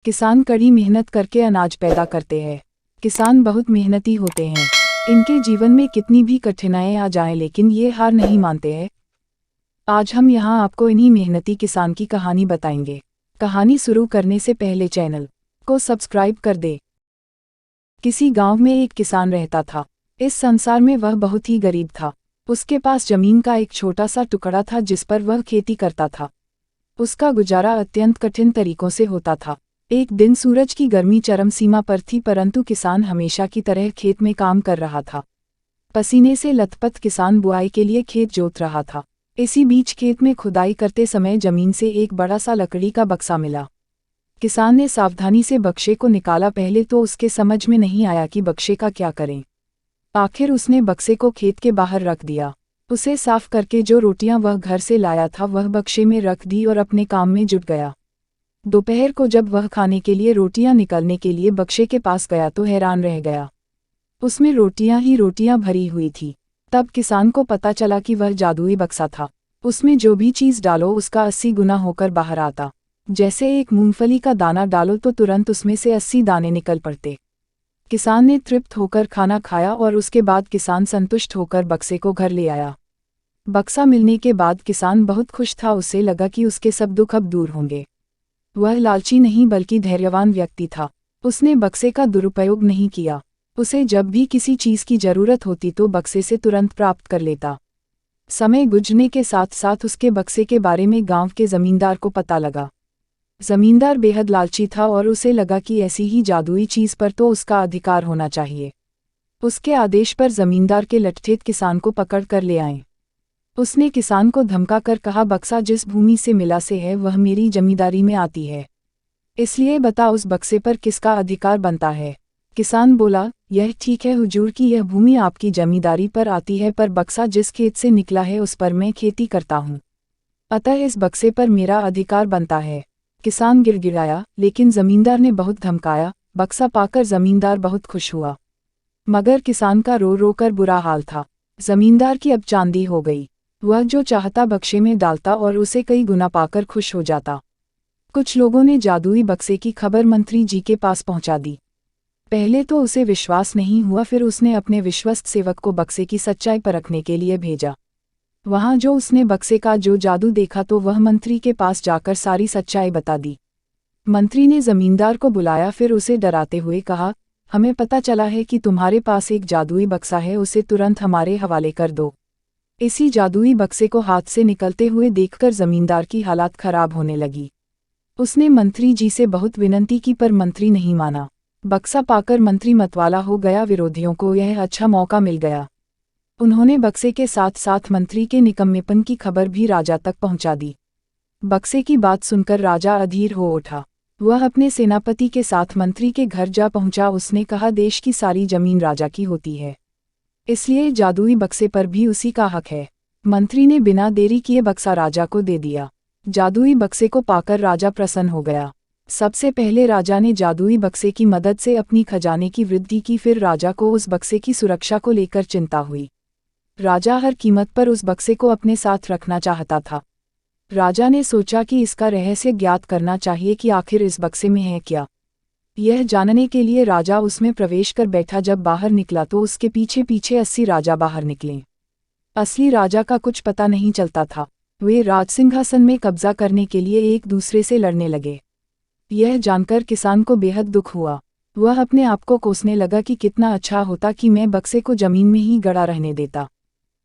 किसान कड़ी मेहनत करके अनाज पैदा करते हैं। किसान बहुत मेहनती होते हैं। इनके जीवन में कितनी भी कठिनाइयां आ जाएं लेकिन ये हार नहीं मानते हैं। आज हम यहाँ आपको इन्हीं मेहनती किसान की कहानी बताएंगे। कहानी शुरू करने से पहले चैनल को सब्सक्राइब कर दे। किसी गांव में एक किसान रहता था। इस संसार में वह बहुत ही गरीब था। उसके पास जमीन का एक छोटा सा टुकड़ा था जिस पर वह खेती करता था। उसका गुजारा अत्यंत कठिन तरीकों से होता था। एक दिन सूरज की गर्मी चरम सीमा पर थी, परंतु किसान हमेशा की तरह खेत में काम कर रहा था। पसीने से लथपथ किसान बुआई के लिए खेत जोत रहा था। इसी बीच खेत में खुदाई करते समय जमीन से एक बड़ा सा लकड़ी का बक्सा मिला। किसान ने सावधानी से बक्से को निकाला। पहले तो उसके समझ में नहीं आया कि बक्से का क्या करें। आखिर उसने बक्से को खेत के बाहर रख दिया। उसे साफ करके जो रोटियां वह घर से लाया था वह बक्से में रख दी और अपने काम में जुट गया। दोपहर को जब वह खाने के लिए रोटियां निकालने के लिए बक्से के पास गया तो हैरान रह गया। उसमें रोटियां ही रोटियां भरी हुई थी। तब किसान को पता चला कि वह जादुई बक्सा था। उसमें जो भी चीज़ डालो उसका 80 गुना होकर बाहर आता। जैसे एक मूंगफली का दाना डालो तो तुरंत उसमें से 80 दाने निकल पड़ते। किसान ने तृप्त होकर खाना खाया और उसके बाद किसान संतुष्ट होकर बक्से को घर ले आया। बक्सा मिलने के बाद किसान बहुत खुश था। उसे लगा कि उसके सब दुख अब दूर होंगे। वह लालची नहीं बल्कि धैर्यवान व्यक्ति था। उसने बक्से का दुरुपयोग नहीं किया। उसे जब भी किसी चीज़ की जरूरत होती तो बक्से से तुरंत प्राप्त कर लेता। समय गुजरने के साथ साथ उसके बक्से के बारे में गांव के जमींदार को पता लगा। जमींदार बेहद लालची था और उसे लगा कि ऐसी ही जादुई चीज़ पर तो उसका अधिकार होना चाहिए। उसके आदेश पर जमींदार के लठठेठ किसान को पकड़ कर ले आए। उसने किसान को धमका कर कहा, बक्सा जिस भूमि से मिला से है वह मेरी जमींदारी में आती है, इसलिए बता उस बक्से पर किसका अधिकार बनता है। किसान बोला, यह ठीक है हुजूर कि यह भूमि आपकी जमींदारी पर आती है, पर बक्सा जिस खेत से निकला है उस पर मैं खेती करता हूँ, अतः इस बक्से पर मेरा अधिकार बनता है। किसान गिड़गिड़ाया, लेकिन जमींदार ने बहुत धमकाया। बक्सा पाकर जमींदार बहुत खुश हुआ, मगर किसान का रो रो कर बुरा हाल था। जमींदार की अब चांदी हो गई। वह जो चाहता बक्से में डालता और उसे कई गुना पाकर खुश हो जाता। कुछ लोगों ने जादुई बक्से की खबर मंत्री जी के पास पहुंचा दी। पहले तो उसे विश्वास नहीं हुआ, फिर उसने अपने विश्वस्त सेवक को बक्से की सच्चाई परखने के लिए भेजा। वहां जो उसने बक्से का जो जादू देखा तो वह मंत्री के पास जाकर सारी सच्चाई बता दी। मंत्री ने जमींदार को बुलाया, फिर उसे डराते हुए कहा, हमें पता चला है कि तुम्हारे पास एक जादुई बक्सा है, उसे तुरंत हमारे हवाले कर दो। इसी जादुई बक्से को हाथ से निकलते हुए देखकर जमींदार की हालत खराब होने लगी। उसने मंत्री जी से बहुत विनती की पर मंत्री नहीं माना। बक्सा पाकर मंत्री मतवाला हो गया। विरोधियों को यह अच्छा मौका मिल गया। उन्होंने बक्से के साथ साथ मंत्री के निकम्मेपन की खबर भी राजा तक पहुंचा दी। बक्से की बात सुनकर राजा अधीर हो उठा। वह अपने सेनापति के साथ मंत्री के घर जा पहुंचा। उसने कहा, देश की सारी जमीन राजा की होती है, इसलिए जादुई बक्से पर भी उसी का हक है। मंत्री ने बिना देरी किए बक्सा राजा को दे दिया। जादुई बक्से को पाकर राजा प्रसन्न हो गया। सबसे पहले राजा ने जादुई बक्से की मदद से अपनी खजाने की वृद्धि की, फिर राजा को उस बक्से की सुरक्षा को लेकर चिंता हुई। राजा हर कीमत पर उस बक्से को अपने साथ रखना चाहता था। राजा ने सोचा कि इसका रहस्य ज्ञात करना चाहिए कि आखिर इस बक्से में है क्या। यह जानने के लिए राजा उसमें प्रवेश कर बैठा। जब बाहर निकला तो उसके पीछे पीछे 80 राजा बाहर निकले। असली राजा का कुछ पता नहीं चलता था। वे राजसिंहासन में कब्जा करने के लिए एक दूसरे से लड़ने लगे। यह जानकर किसान को बेहद दुख हुआ। वह अपने आप को कोसने लगा कि कितना अच्छा होता कि मैं बक्से को जमीन में ही गड़ा रहने देता।